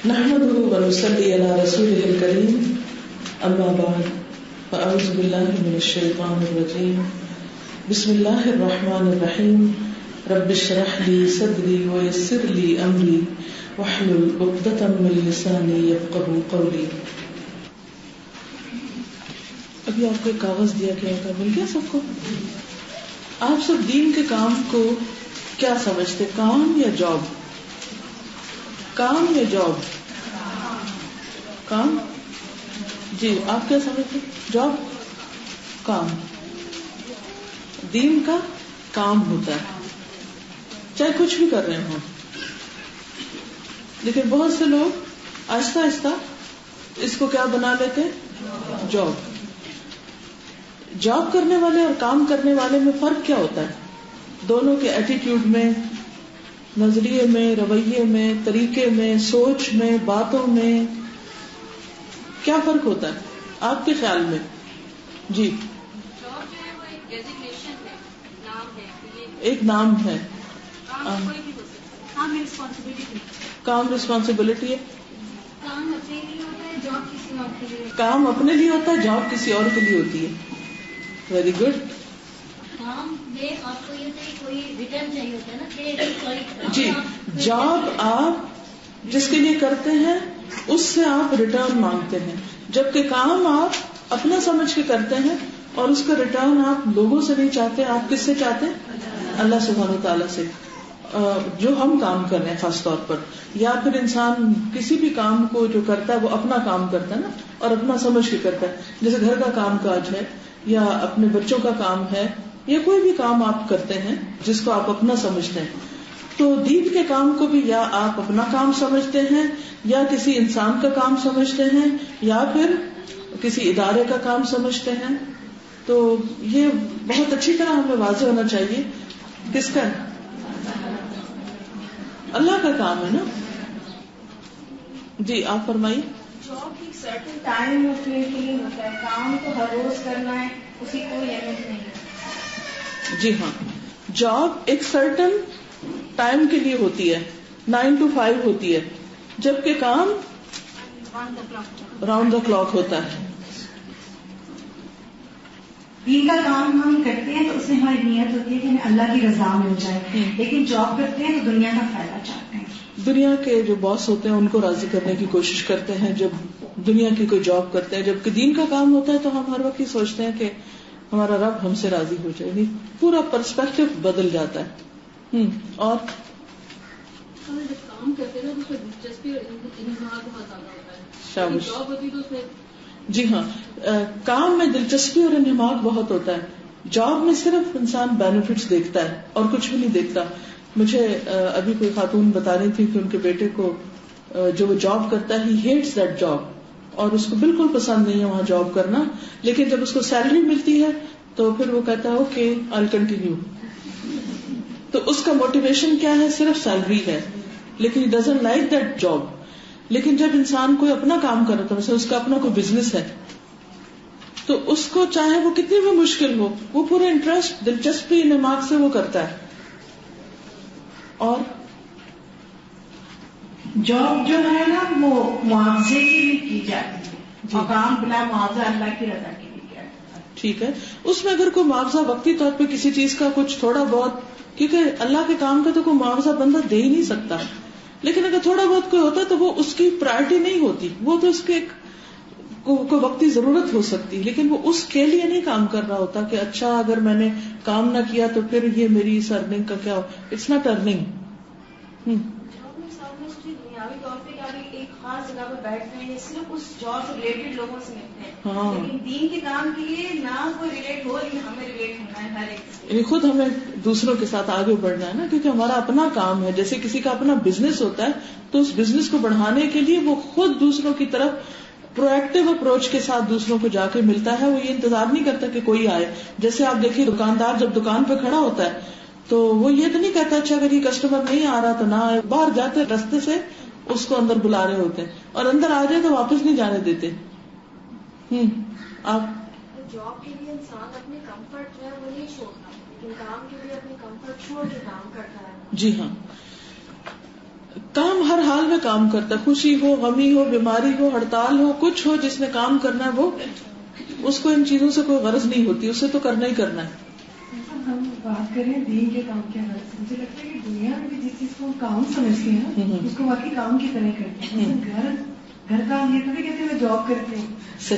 نحمده ونصلي على رسوله الكريم اما بعد فاعوذ بالله من الشيطان الرجيم بسم الله الرحمن الرحيم رب اشرح لي صدري ويسر لي امري واحلل عقدة من لساني يفقهوا قولي. ابھی آپ کو ایک کاغذ دیا گیا تھا, مل گیا سب کو؟ آپ سب دین کے کام کو کیا سمجھتے, کام یا جاب؟ کام یا جاب؟ کام. جی آپ کیا سمجھتے؟ جاب, کام. دین کا کام ہوتا ہے چاہے کچھ بھی کر رہے ہوں, لیکن بہت سے لوگ آہستہ آہستہ اس کو کیا بنا لیتے ہیں, جاب. جاب کرنے والے اور کام کرنے والے میں فرق کیا ہوتا ہے؟ دونوں کے ایٹیٹیوڈ میں, نظریے میں, رویے میں, طریقے میں, سوچ میں, باتوں میں کیا فرق ہوتا ہے آپ کے خیال میں؟ جی جاب جو ہے وہ ایک ڈیزگنیشن ہے, نام ہے, ایک نام ہے. کام کوئی بھی ہو سکتا ہے. کام رسپانسبلٹی, کام رسپانسبلٹی ہے. کام اپنے لیے ہوتا ہے, جاب کسی اور کے لیے. کام اپنے لیے ہوتا ہے, جاب کسی اور کے لیے ہوتی ہے. Very good. کام میں آپ کو یہ کوئی ریٹرن چاہیے ہوتا ہے نا, جی جاب آپ جس کے لیے کرتے ہیں اس سے آپ ریٹرن مانگتے ہیں, جبکہ کام آپ اپنا سمجھ کے کرتے ہیں اور اس کا ریٹرن آپ لوگوں سے نہیں چاہتے, آپ کس سے چاہتے ہیں؟ اللہ سبحانہ و تعالیٰ سے. جو ہم کام کر رہے ہیں خاص طور پر, یا پھر انسان کسی بھی کام کو جو کرتا ہے وہ اپنا کام کرتا ہے نا, اور اپنا سمجھ کے کرتا ہے. جیسے گھر کا کام کاج ہے, یا اپنے بچوں کا کام ہے, یا کوئی بھی کام آپ کرتے ہیں جس کو آپ اپنا سمجھتے ہیں. تو دین کے کام کو بھی یا آپ اپنا کام سمجھتے ہیں, یا کسی انسان کا کام سمجھتے ہیں, یا پھر کسی ادارے کا کام سمجھتے ہیں. تو یہ بہت اچھی طرح ہمیں واضح ہونا چاہیے کس کا ہے, اللہ کا کام ہے نا. جی آپ فرمائیے. جاب ایک سرٹن ٹائم اور پیریڈ کے لیے ہوتا ہے, کام تو ہر روز کرنا ہے, اس کی کوئی اہمیت نہیں ہے. جی ہاں, جاب ایک سرٹن ٹائم کے لیے ہوتی ہے, 9 to 5 ہوتی ہے, جبکہ کام راؤنڈ دا کلاک ہوتا ہے. دین کا کام ہم کرتے ہیں تو اس میں ہماری نیت ہوتی ہے کہ ہمیں اللہ کی رضا مل جائے, لیکن جاب کرتے ہیں تو دنیا کا فائدہ چاہتے ہیں. دنیا کے جو باس ہوتے ہیں ان کو راضی کرنے کی کوشش کرتے ہیں جب دنیا کی کوئی جاب کرتے ہیں, جبکہ دین کا کام ہوتا ہے تو ہم ہر وقت یہ سوچتے ہیں کہ ہمارا رب ہم سے راضی ہو جائے. پورا پرسپیکٹو بدل جاتا ہے. اور جب کام کرتے ہیں تو دلچسپی اور انتظار بہت زیادہ ہوتا ہے. شاباش. جاب ہوتی تو اس میں جی ہاں, کام میں دلچسپی اور انہماک بہت ہوتا ہے. جاب میں صرف انسان بینیفٹس دیکھتا ہے اور کچھ بھی نہیں دیکھتا. مجھے ابھی کوئی خاتون بتا رہی تھی کہ ان کے بیٹے کو جو وہ جاب کرتا ہے, ہی ہیٹس دیٹ جاب, اور اس کو بالکل پسند نہیں ہے وہاں جاب کرنا, لیکن جب اس کو سیلری ملتی ہے تو پھر وہ کہتا ہے اوکے آئی کنٹینیو. تو اس کا موٹیویشن کیا ہے؟ صرف سیلری ہے, لیکن he doesn't like that job. لیکن جب انسان کوئی اپنا کام کر رہا تھا, اس کا اپنا کوئی بزنس ہے, تو اس کو چاہے وہ کتنی بھی مشکل ہو, وہ پورا انٹرسٹ, دلچسپی, نماغ سے وہ کرتا ہے. اور جاب جو ہے نا وہ معاوضے کی بھی کی جاتی ہے, اور کام بلا معاوضہ اللہ کی رضا کے لیے کیا جاتا ہے. ٹھیک ہے, اس میں اگر کوئی معاوضہ وقتی طور پہ کسی چیز کا کچھ تھوڑا بہت, کیونکہ اللہ کے کام کا تو کوئی معاوضہ بندہ دے ہی نہیں سکتا, لیکن اگر تھوڑا بہت کوئی ہوتا ہے تو وہ اس کی پرائرٹی نہیں ہوتی, وہ تو اس کے کوئی وقتی ضرورت ہو سکتی, لیکن وہ اس کے لیے نہیں کام کر رہا ہوتا کہ اچھا اگر میں نے کام نہ کیا تو پھر یہ میری اس ارننگ کا کیا ہو. It's not earning. دنیاوی طور پہ ایک خاص جگہ پہ بیٹھتے ہیں, صرف اس جاب سے ریلیٹڈ لوگوں سے ملتے ہیں, لیکن دین کے کام کے لیے نہ کوئی ریلیٹ ہو, لیکن ہمیں ریلیٹ ہونا ہے ہر ایک. خود ہمیں دوسروں کے ساتھ آگے بڑھنا ہے نا, کیونکہ ہمارا اپنا کام ہے. جیسے کسی کا اپنا بزنس ہوتا ہے تو اس بزنس کو بڑھانے کے لیے وہ خود دوسروں کی طرف پرو ایکٹیو اپروچ کے ساتھ دوسروں کو جا کے ملتا ہے. وہ یہ انتظار نہیں کرتا کہ کوئی آئے. جیسے آپ دیکھیے دکاندار جب دکان پہ کھڑا ہوتا ہے تو وہ یہ تو نہیں کہتا اچھا اگر یہ کسٹمر نہیں آ رہا تو نہ آئے, باہر جاتے رستے سے اس کو اندر بلا رہے ہوتے ہیں, اور اندر آ جائے تو واپس نہیں جانے دیتے. آپ جاب کے لیے انسان اپنے کمفرٹ جو ہے وہ نہیں چھوڑتا, لیکن کام کے لیے اپنے کمفرٹ چھوڑ کے کام کرتا ہے. جی ہاں, کام ہر حال میں کام کرتا ہے، خوشی ہو، غمی ہو، بیماری ہو، ہڑتال ہو، کچھ ہو، جس نے کام کرنا ہے وہ اس کو ان چیزوں سے کوئی غرض نہیں ہوتی، اسے تو کرنا ہی کرنا ہے. ہم بات کریں دین کے کام کے حوالے سے، مجھے لگتا ہے کہ دنیا میں بھی جس چیز کو ہم کام سمجھتے ہیں نا اس کو واقعی کام کی طرح کرتے ہیں. گھر کا ہم یہ تو نہیں کہتے ہیں جاب کرتے ہیں،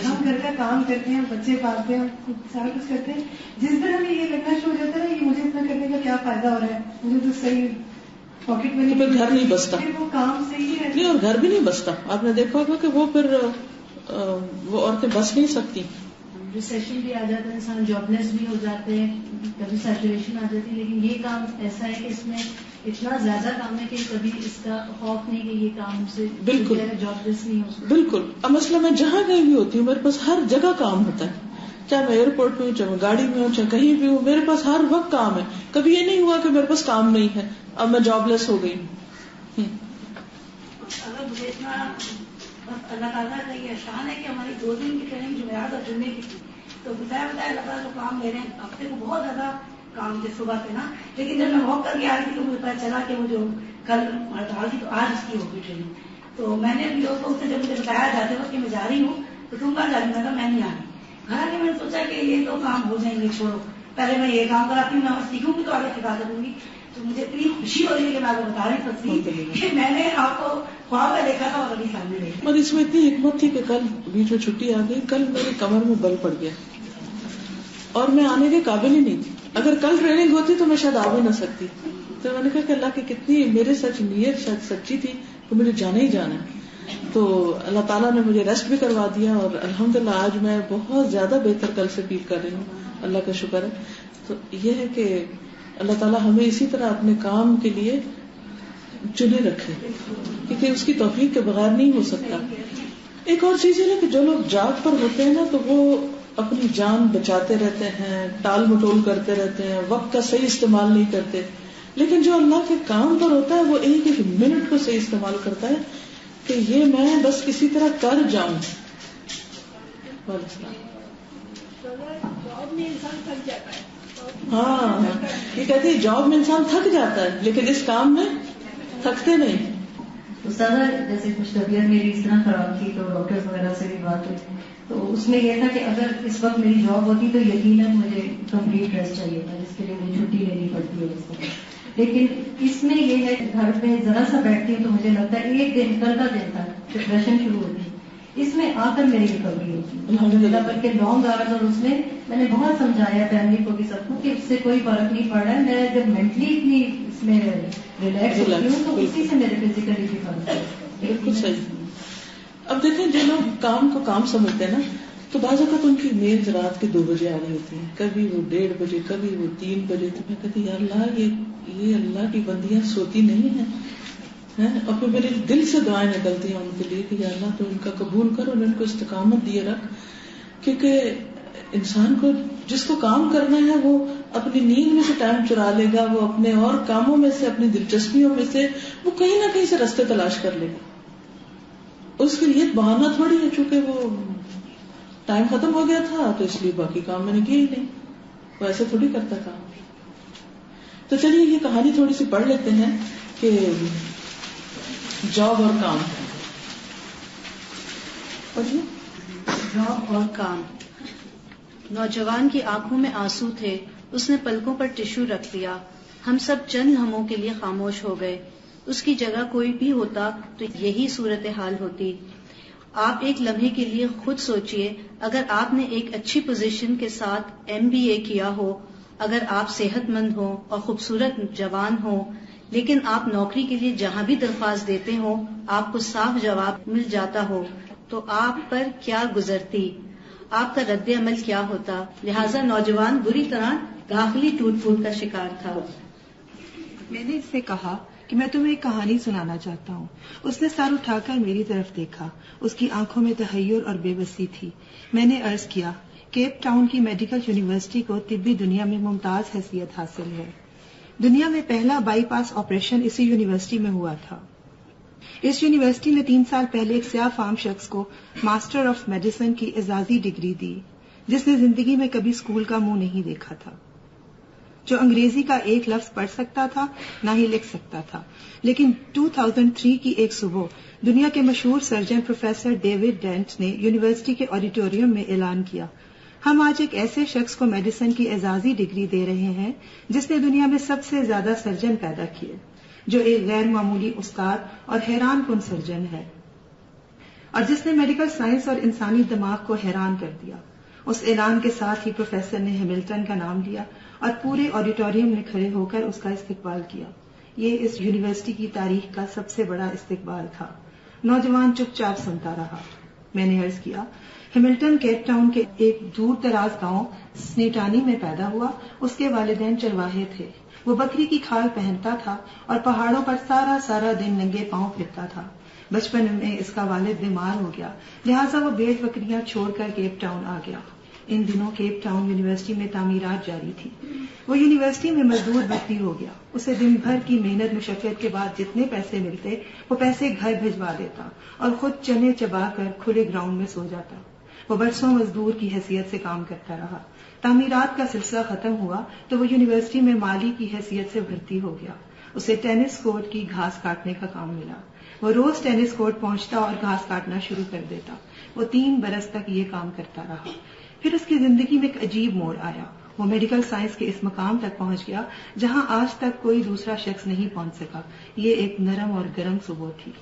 ہم گھر کا کام کرتے ہیں، بچے پالتے ہیں، سارا کچھ کرتے ہیں. جس دن ہمیں یہ لگنا شروع ہو جاتا ہے نا یہ مجھے اتنا کرنے کا کیا فائدہ ہو رہا ہے، مجھے تو صحیح پاکٹ میں پھر گھر نہیں بستا، پھر وہ کام صحیح ہے نہیں، اور گھر بھی نہیں بستا. آپ نے دیکھا ہوگا کہ وہ پھر وہ عورتیں بس نہیں سکتی. ریسیشن بھی آ جاتا ہے، انسان جاب لیس بھی ہو جاتے ہیں، کبھی سیچوریشن آ جاتی ہے. لیکن یہ کام ایسا ہے کہ اس میں اتنا زیادہ کام ہے کہ کبھی اس کا خوف نہیں کہ یہ کام سے بالکل جاب لیس نہیں ہو. بالکل. اب مسئلہ میں جہاں کہیں بھی ہوتی ہوں میرے پاس ہر جگہ کام ہوتا ہے، چاہے میں ایئرپورٹ میں ہوں، چاہے میں گاڑی میں ہوں، چاہے کہیں بھی ہوں، میرے پاس ہر وقت کام ہے. کبھی یہ نہیں ہوا کہ میرے پاس کام نہیں ہے، اب میں جاب لیس ہو گئی ہوں. اگر مجھے اتنا اللہ تعالیٰ کا یہ احسان ہے کہ ہماری 2 دن کی ٹریننگ جمعرات اور جمعے کی تھی، تو بتایا اللہ تعالیٰ کو کام میرے ہفتے کو بہت زیادہ کام تھے صبح سے نا. لیکن جب میں واک کر کے آ رہی تھی تو مجھے پتا چلا کہ وہ جو کل ہڑتال تھی تو آج اس کی ہوگی ٹریننگ. تو میں نے اپنے دوستوں سے جب مجھے بتایا جاتے وقت کہ میں جا رہی ہوں تو تم کہاں جا رہی ہوں؟ میں نہیں آ رہی. حالانکہ میں نے سوچا کہ یہ تو کام ہو جائیں گے، چھوڑو پہلے میں یہ کام کراتی ہوں، میں سیکھوں گی تو آگے سکھا کروں گی. تو مجھے اتنی خوشی ہو رہی ہے کہ میں آپ کو بتا رہی تفصیل کہ میں نے آپ کو خواب میں دیکھا تھا اور ابھی سامنے دیکھا. اور اس میں اتنی حکمت تھی کہ کل بیچ میں چھٹی آ گئی، کل میرے کمر میں بل پڑ گیا اور میں آنے کے قابل ہی نہیں تھی. اگر کل ٹریننگ ہوتی تو میں شاید آ بھی نہ سکتی. تو میں نے کہا کہ اللہ کی کتنی میرے سچ نیت شاید سچی تھی کہ مجھے جانا ہی جانا ہے. تو اللہ تعالیٰ نے مجھے ریسٹ بھی کروا دیا اور الحمدللہ آج میں بہت زیادہ بہتر کل سے فیل کر رہی ہوں. اللہ کا شکر ہے. تو یہ ہے کہ اللہ تعالیٰ ہمیں اسی طرح اپنے کام کے لیے چنے رکھے، کیونکہ اس کی توفیق کے بغیر نہیں ہو سکتا. ایک اور چیز ہے کہ جو لوگ جاب پر ہوتے ہیں نا تو وہ اپنی جان بچاتے رہتے ہیں، ٹال مٹول کرتے رہتے ہیں، وقت کا صحیح استعمال نہیں کرتے. لیکن جو اللہ کے کام پر ہوتا ہے وہ ایک ایک منٹ کو صحیح استعمال کرتا ہے کہ یہ میں بس کسی طرح کر جاؤں. جاب میں انسان تھک جاتا ہے. ہاں یہ کہتی ہے جاب میں انسان تھک جاتا ہے لیکن اس کام میں تھکتے نہیں. استاد جیسے کچھ طبیعت میری اس طرح خراب تھی تو ڈاکٹر وغیرہ سے بھی بات ہوئی تو اس میں یہ تھا کہ اگر اس وقت میری جاب ہوتی تو یقیناً مجھے کمپلیٹ ریسٹ چاہیے تھا جس کے لیے مجھے چھٹی لینی پڑتی ہے اس وقت. لیکن اس میں یہ ہے گھر پہ ذرا سا بیٹھتی ہوں تو مجھے لگتا ہے ایک دن کل کا دن تھا ڈپریشن شروع ہوتی ہے. اس میں آ کر میری ریکوری ہوتی ہے بلکہ لانگ آورز. اور اس میں نے بہت سمجھایا فیملی کو بھی سب کو کہ اس سے کوئی فرق نہیں پڑ رہا ہے. میں جب مینٹلی اتنی اس میں ریلیکس ہوتی ہوں تو اسی سے میرے فزیکلی بھی فرق ہے. بالکل صحیح. اب دیکھیں جو لوگ کام کو کام سمجھتے ہیں نا تو بعض اوقات ان کی نیند رات کے 2 بجے آ رہی ہوتی ہے، کبھی وہ 1:30 بجے، کبھی وہ 3 بجے. تو میں کہتی یا اللہ یہ اللہ کی بندیاں سوتی نہیں ہیں. اور پھر میرے دل سے دعائیں نکلتی ہیں ان کے لیے کہ یا اللہ تو ان کا قبول کر اور ان کو استقامت دیے رکھ. کیونکہ انسان کو جس کو کام کرنا ہے وہ اپنی نیند میں سے ٹائم چرا لے گا، وہ اپنے اور کاموں میں سے، اپنی دلچسپیوں میں سے وہ کہیں نہ کہیں سے راستے تلاش کر لے گا. اس کے لیے بہانہ تھوڑی ہے چونکہ وہ ٹائم ختم ہو گیا تھا تو اس لیے باقی کام میں نے کیا ہی نہیں. وہ ایسے تھوڑی کرتا کام. تو چلیے یہ کہانی تھوڑی سی پڑھ لیتے ہیں کہ جاب اور کام. پڑھیے. جاب اور کام. نوجوان کی آنکھوں میں آنسو تھے. اس نے پلکوں پر ٹشو رکھ دیا. ہم سب چند لمحوں کے لیے خاموش ہو گئے. اس کی جگہ کوئی بھی ہوتا تو یہی صورتحال ہوتی. آپ ایک لمحے کے لیے خود سوچئے، اگر آپ نے ایک اچھی پوزیشن کے ساتھ MBA کیا ہو، اگر آپ صحت مند ہوں اور خوبصورت جوان ہوں، لیکن آپ نوکری کے لیے جہاں بھی درخواست دیتے ہوں آپ کو صاف جواب مل جاتا ہو تو آپ پر کیا گزرتی، آپ کا رد عمل کیا ہوتا. لہٰذا نوجوان بری طرح داخلی ٹوٹ پھوٹ کا شکار تھا. میں نے اس سے کہا کہ میں تمہیں ایک کہانی سنانا چاہتا ہوں. اس نے سر اٹھا کر میری طرف دیکھا. اس کی آنکھوں میں تحیر اور بے بسی تھی. میں نے عرض کیا، کیپ ٹاؤن کی میڈیکل یونیورسٹی کو طبی دنیا میں ممتاز حیثیت حاصل ہے. دنیا میں پہلا بائی پاس آپریشن اسی یونیورسٹی میں ہوا تھا. اس یونیورسٹی نے 3 سال پہلے ایک سیاہ فام شخص کو ماسٹر آف میڈیسن کی اعزازی ڈگری دی جس نے زندگی میں کبھی اسکول کا منہ نہیں دیکھا تھا. جو انگریزی کا ایک لفظ پڑھ سکتا تھا نہ ہی لکھ سکتا تھا. لیکن 2003 کی ایک صبح دنیا کے مشہور سرجن پروفیسر ڈیوڈ ڈینٹ نے یونیورسٹی کے آڈیٹوریم میں اعلان کیا، ہم آج ایک ایسے شخص کو میڈیسن کی اعزازی ڈگری دے رہے ہیں جس نے دنیا میں سب سے زیادہ سرجن پیدا کیے، جو ایک غیر معمولی استاد اور حیران کن سرجن ہے، اور جس نے میڈیکل سائنس اور انسانی دماغ کو حیران کر دیا. اس اعلان کے ساتھ ہی پروفیسر نے ہیملٹن کا نام لیا اور پورے آڈیٹوریم نے کھڑے ہو کر اس کا استقبال کیا. یہ اس یونیورسٹی کی تاریخ کا سب سے بڑا استقبال تھا. نوجوان چپ چاپ سنتا رہا. میں نے عرض کیا، ہیملٹن کیپ ٹاؤن کے ایک دور دراز گاؤں سنیٹانی میں پیدا ہوا. اس کے والدین چرواہے تھے. وہ بکری کی کھال پہنتا تھا اور پہاڑوں پر سارا دن ننگے پاؤں پھرتا تھا. بچپن میں اس کا والد بیمار ہو گیا، لہٰذا وہ بھیڑ بکریاں چھوڑ کر کیپ ٹاؤن آ گیا. ان دنوں کیپ ٹاؤن یونیورسٹی میں تعمیرات جاری تھی. وہ یونیورسٹی میں مزدور بھرتی ہو گیا. اسے دن بھر کی محنت مشقت کے بعد جتنے پیسے ملتے وہ پیسے گھر بھجوا دیتا اور خود چنے چبا کر کھلے گراؤنڈ میں سو جاتا. وہ برسوں مزدور کی حیثیت سے کام کرتا رہا. تعمیرات کا سلسلہ ختم ہوا تو وہ یونیورسٹی میں مالی کی حیثیت سے بھرتی ہو گیا. اسے ٹینس کورٹ کی گھاس کاٹنے کا کام ملا. وہ روز ٹینس کورٹ پہنچتا اور گھاس کاٹنا شروع کر دیتا. وہ 3 برس تک یہ کام کرتا رہا. پھر اس کی زندگی میں ایک عجیب موڑ آیا. وہ میڈیکل سائنس کے اس مقام تک پہنچ گیا جہاں آج تک کوئی دوسرا شخص نہیں پہنچ سکا. یہ ایک نرم اور گرم صبح تھی.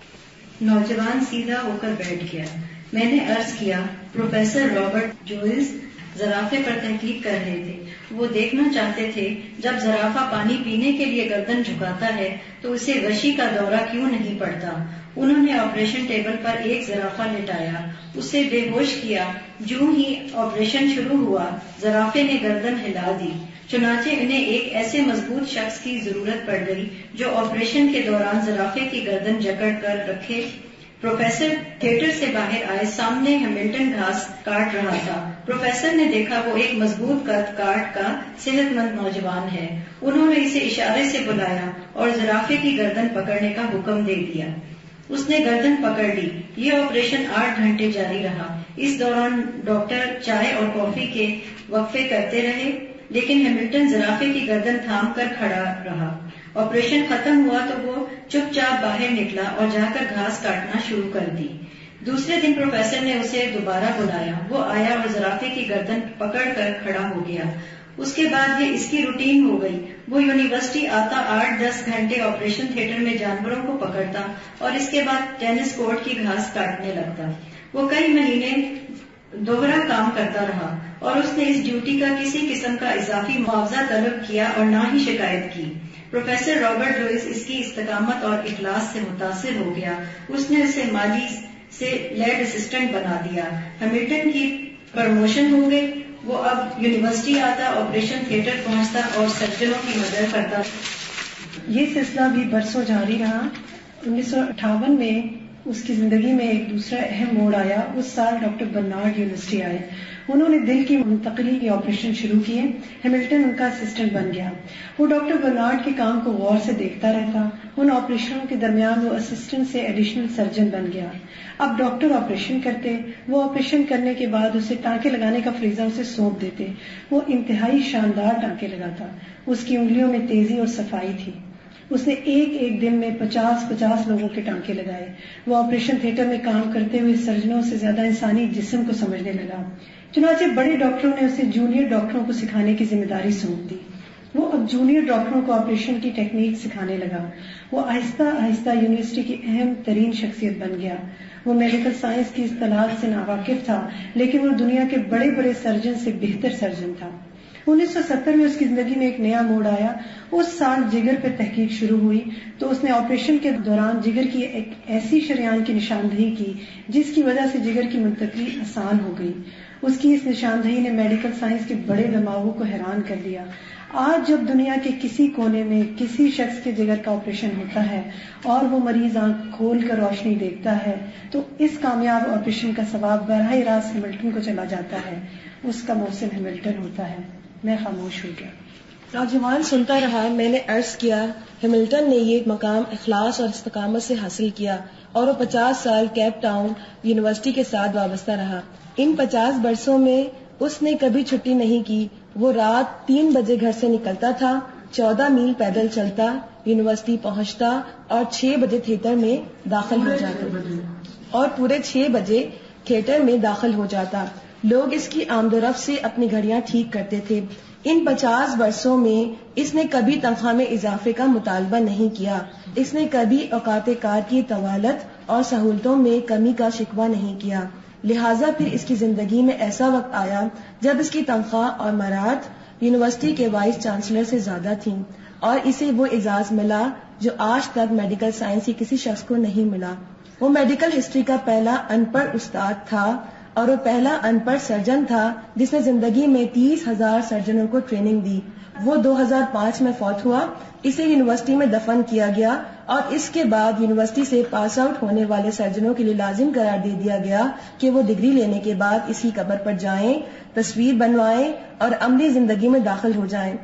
نوجوان سیدھا ہو کر بیٹھ گیا. میں نے عرض کیا، پروفیسر رابرٹ جوئلز زرافے پر تحقیق کر رہے تھے. وہ دیکھنا چاہتے تھے جب زرافہ پانی پینے کے لیے گردن جھکاتا ہے تو اسے غشی کا دورہ کیوں نہیں پڑتا. انہوں نے آپریشن ٹیبل پر ایک زرافہ لٹایا، اسے بے ہوش کیا. جو ہی آپریشن شروع ہوا زرافے نے گردن ہلا دی. چنانچہ انہیں ایک ایسے مضبوط شخص کی ضرورت پڑ گئی جو آپریشن کے دوران زرافے کی گردن جکڑ کر رکھے. پروفیسر تھیٹر سے باہر آئے. سامنے ہیملٹن گھاس کاٹ رہا تھا. پروفیسر نے دیکھا وہ ایک مضبوط قد کاٹ کا صحت مند نوجوان ہے. انہوں نے اسے اشارے سے بلایا اور زرافے کی گردن پکڑنے کا حکم دے دیا. اس نے گردن پکڑ لی. یہ آپریشن 8 گھنٹے جاری رہا. اس دوران ڈاکٹر چائے اور کافی کے وقفے کرتے رہے، لیکن ہیملٹن زرافے کی گردن تھام کر کھڑا رہا. آپریشن ختم ہوا تو وہ چپ چاپ باہر نکلا اور جا کر گھاس کاٹنا شروع کر دی. دوسرے دن پروفیسر نے اسے دوبارہ بلایا. وہ آیا اور زرافے کی گردن پکڑ کر کھڑا ہو گیا. اس کے بعد یہ اس کی روٹین ہو گئی. وہ یونیورسٹی آتا 8-10 گھنٹے آپریشن تھیٹر میں جانوروں کو پکڑتا اور اس کے بعد ٹینس کورٹ کی گھاس کاٹنے لگتا. وہ کئی مہینے دوہرا کام کرتا رہا اور اس نے اس ڈیوٹی کا کسی قسم کا اضافی معاوضہ طلب کیا اور نہ ہی شکایت کی. پروفیسر رابرٹ لوئس اس کی استقامت اور اخلاص سے متاثر ہو گیا. اس نے اسے مالی سے لیب اسسٹنٹ بنا دیا. ہیملٹن کی پروموشن ہو گئی. وہ اب یونیورسٹی آتا، آپریشن تھیٹر پہنچتا اور سرجنوں کی مدد کرتا. یہ سلسلہ بھی برسوں جاری رہا. 1958 میں اس کی زندگی میں ایک دوسرا اہم موڑ آیا. اس سال ڈاکٹر برنارڈ یونیورسٹی آئے. انہوں نے دل کی منتقلی کے آپریشن شروع کیے. ہیملٹن ان کا اسسٹنٹ بن گیا. وہ ڈاکٹر برنارڈ کے کام کو غور سے دیکھتا رہتا. ان آپریشنوں کے درمیان وہ اسسٹنٹ سے ایڈیشنل سرجن بن گیا. اب ڈاکٹر آپریشن کرتے. وہ آپریشن کرنے کے بعد اسے ٹانکے لگانے کا فریضہ اسے سونپ دیتے. وہ انتہائی شاندار ٹانکے لگاتا. اس کی انگلیوں میں تیزی اور صفائی تھی. اس نے ایک دن میں 50 لوگوں کے ٹانکے لگائے. وہ آپریشن تھیٹر میں کام کرتے ہوئے سرجنوں سے زیادہ انسانی جسم کو سمجھنے لگا. چنانچہ بڑے ڈاکٹروں نے اسے جونیئر ڈاکٹروں کو سکھانے کی ذمہ داری سونپ دی. وہ اب جونیئر ڈاکٹروں کو آپریشن کی ٹیکنیک سکھانے لگا. وہ آہستہ آہستہ یونیورسٹی کی اہم ترین شخصیت بن گیا. وہ میڈیکل سائنس کی اصطلاحات سے ناواقف تھا، لیکن وہ دنیا کے بڑے بڑے سرجن سے بہتر سرجن تھا. 1970 میں اس کی زندگی میں ایک نیا موڑ آیا. اس سال جگر پر تحقیق شروع ہوئی تو اس نے آپریشن کے دوران جگر کی ایک ایسی شریان کی نشاندہی کی جس کی وجہ سے جگر کی منتقلی آسان ہو گئی. اس کی اس نشاندہی نے میڈیکل سائنس کے بڑے دماغوں کو حیران کر دیا. آج جب دنیا کے کسی کونے میں کسی شخص کے جگر کا آپریشن ہوتا ہے اور وہ مریض آنکھ کھول کر روشنی دیکھتا ہے تو اس کامیاب آپریشن کا ثواب براہ راست ہیملٹن کو چلا جاتا ہے. اس کا محسن ہیملٹن ہوتا ہے. میں خاموش ہو گیا. نوجوان سنتا رہا. میں نے عرض کیا، ہیملٹن نے یہ مقام اخلاص اور استقامت سے حاصل کیا اور وہ 50 سال کیپ ٹاؤن یونیورسٹی کے ساتھ وابستہ رہا. ان 50 برسوں میں اس نے کبھی چھٹی نہیں کی. وہ رات 3 بجے گھر سے نکلتا تھا، 14 میل پیدل چلتا، یونیورسٹی پہنچتا اور 6 بجے تھیٹر میں داخل ہو جاتا اور پورے 6 بجے تھیٹر میں داخل ہو جاتا۔ لوگ اس کی آمد و رفت سے اپنی گھڑیاں ٹھیک کرتے تھے۔ ان 50 برسوں میں اس نے کبھی تنخواہ میں اضافے کا مطالبہ نہیں کیا۔ اس نے کبھی اوقات کار کی طوالت اور سہولتوں میں کمی کا شکوہ نہیں کیا۔ لہٰذا پھر اس کی زندگی میں ایسا وقت آیا جب اس کی تنخواہ اور مراد یونیورسٹی کے وائس چانسلر سے زیادہ تھیں اور اسے وہ اعزاز ملا جو آج تک میڈیکل سائنس کی کسی شخص کو نہیں ملا۔ وہ میڈیکل ہسٹری کا پہلا ان پڑھ استاد تھا اور وہ پہلا ان پڑھ سرجن تھا جس نے زندگی میں 30,000 سرجنوں کو ٹریننگ دی۔ وہ 2005 میں فوت ہوا۔ اسے یونیورسٹی میں دفن کیا گیا اور اس کے بعد یونیورسٹی سے پاس آؤٹ ہونے والے سرجنوں کے لیے لازم قرار دے دیا گیا کہ وہ ڈگری لینے کے بعد اسی قبر پر جائیں، تصویر بنوائیں اور عملی زندگی میں داخل ہو جائیں۔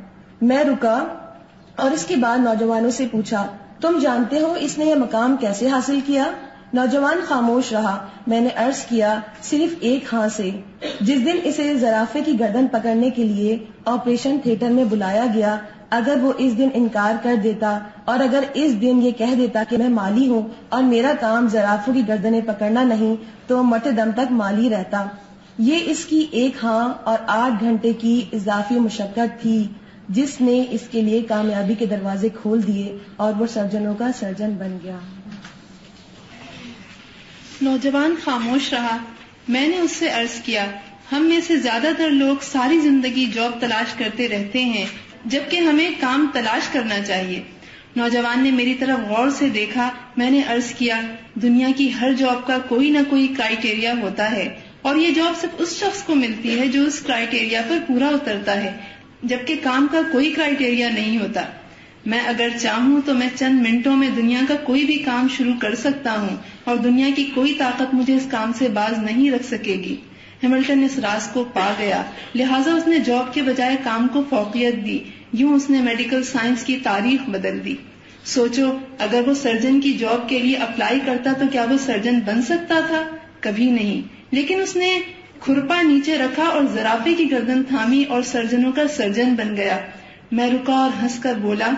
میں رکا اور اس کے بعد نوجوانوں سے پوچھا، تم جانتے ہو اس نے یہ مقام کیسے حاصل کیا؟ نوجوان خاموش رہا۔ میں نے عرض کیا، صرف ایک ہاں سے۔ جس دن اسے زرافے کی گردن پکڑنے کے لیے آپریشن تھیٹر میں بلایا گیا، اگر وہ اس دن انکار کر دیتا اور اگر اس دن یہ کہہ دیتا کہ میں مالی ہوں اور میرا کام زرافوں کی گردنیں پکڑنا نہیں، تو مرتے دم تک مالی رہتا۔ یہ اس کی ایک ہاں اور 8 گھنٹے کی اضافی مشقت تھی جس نے اس کے لیے کامیابی کے دروازے کھول دیے اور وہ سرجنوں کا سرجن بن گیا۔ نوجوان خاموش رہا۔ میں نے اس سے عرض کیا، ہم میں سے زیادہ تر لوگ ساری زندگی جاب تلاش کرتے رہتے ہیں جبکہ ہمیں کام تلاش کرنا چاہیے۔ نوجوان نے میری طرف غور سے دیکھا۔ میں نے عرض کیا، دنیا کی ہر جاب کا کوئی نہ کوئی کرائیٹیریا ہوتا ہے اور یہ جاب صرف اس شخص کو ملتی ہے جو اس کرائیٹیریا پر پورا اترتا ہے، جبکہ کام کا کوئی کرائیٹیریا نہیں ہوتا۔ میں اگر چاہوں تو میں چند منٹوں میں دنیا کا کوئی بھی کام شروع کر سکتا ہوں اور دنیا کی کوئی طاقت مجھے اس کام سے باز نہیں رکھ سکے گی۔ ہیملٹن اس راز کو پا گیا، لہٰذا اس نے جاب کے بجائے کام کو فوقیت دی۔ یوں اس نے میڈیکل سائنس کی تاریخ بدل دی۔ سوچو، اگر وہ سرجن کی جاب کے لیے اپلائی کرتا تو کیا وہ سرجن بن سکتا تھا؟ کبھی نہیں۔ لیکن اس نے کھرپا نیچے رکھا اور زرافے کی گردن تھامی اور سرجنوں کا سرجن بن گیا۔ میں رکا اور ہنس کر بولا،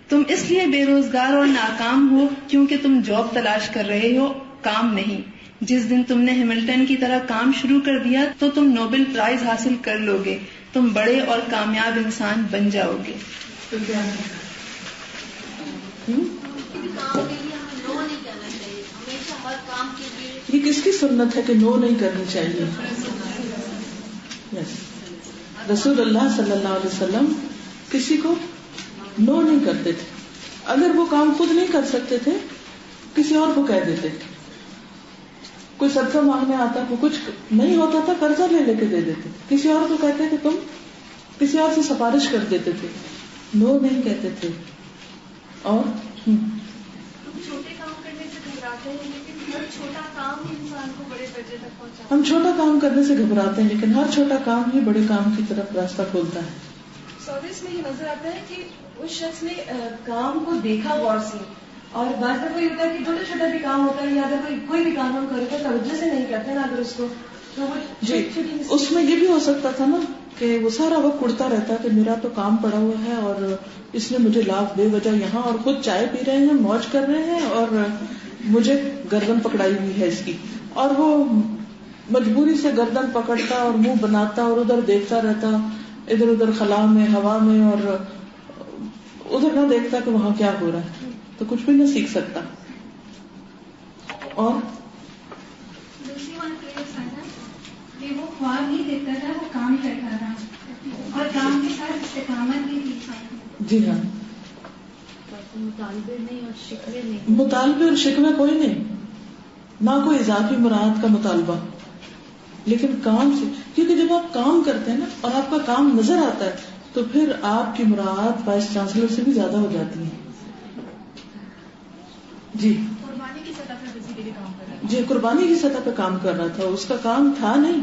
تم اس لیے بے روزگار اور ناکام ہو کیونکہ تم جاب تلاش کر رہے ہو، کام نہیں۔ جس دن تم نے ہیملٹن کی طرح کام شروع کر دیا تو تم نوبل پرائز حاصل کر لو گے، تم بڑے اور کامیاب انسان بن جاؤ گے۔ یہ کس کی سنت ہے کہ نو نہیں کرنی چاہیے؟ رسول اللہ صلی اللہ علیہ وسلم کسی کو نو نہیں کرتے تھے۔ اگر وہ کام خود نہیں کر سکتے تھے کسی اور کو کہہ دیتے تھے۔ کوئی صدقہ مانگنے آتا، کوئی کچھ نہیں ہوتا تھا، قرضہ لے کے دے دیتے، کسی اور کو کہتے تھے تم، کسی اور سے سفارش کر دیتے تھے، نو نہیں کہتے تھے۔ اور چھوٹے کام کرنے سے گھبراتے ہیں لیکن ہر چھوٹا کام ہی انسان کو بڑے درجے تک پہنچاتا ہے۔ ہم چھوٹا کام کرنے سے گھبراتے ہیں لیکن ہر چھوٹا کام ہی بڑے کام کی طرف راستہ کھولتا ہے۔ سروس میں یہ نظر آتا ہے کہ اس شخص نے کام کو دیکھا غور سے، اور بعض دفعہ کوئی ہوتا ہے کہ چھوٹا چھوٹا بھی کام ہوتا ہے یا اگر کوئی بھی کام ہم کرے تو توجہ سے نہیں کرتے نا، اگر اس کو تو وہ جی اس میں یہ بھی ہو سکتا تھا نا کہ وہ سارا وقت اڑتا رہتا کہ میرا تو کام پڑا ہوا ہے اور اس نے مجھے لاکھ بے وجہ یہاں، اور خود چائے پی رہے ہیں، موج کر رہے ہیں اور مجھے گردن پکڑائی ہوئی ہے اس کی، اور وہ مجبوری سے گردن پکڑتا اور منہ بناتا اور ادھر دیکھتا رہتا، ادھر ادھر خلا میں ہوا میں، اور ادھر نہ دیکھتا کہ وہاں کیا ہو رہا ہے، تو کچھ بھی نہ سیکھ سکتا۔ اور دوسری بات یہ ہے کہ وہ خواب نہیں دیکھتا تھا، وہ کام کرتا تھا اور کام کے ساتھ استقامت بھی تھی۔ جی ہاں، مطالبے نہیں اور شکوے نہیں، مطالبے اور شکوے کوئی نہیں، نہ کوئی اضافی مراد کا مطالبہ، لیکن کام سے، کیونکہ جب آپ کام کرتے ہیں نا اور آپ کا کام نظر آتا ہے تو پھر آپ کی مراد وائس چانسلر سے بھی زیادہ ہو جاتی ہے۔ جی قربانی کی سطح پہ بیسیکلی کام کر رہا ہے، جی قربانی کی سطح پہ کام کر رہا تھا، اس کا کام تھا نہیں،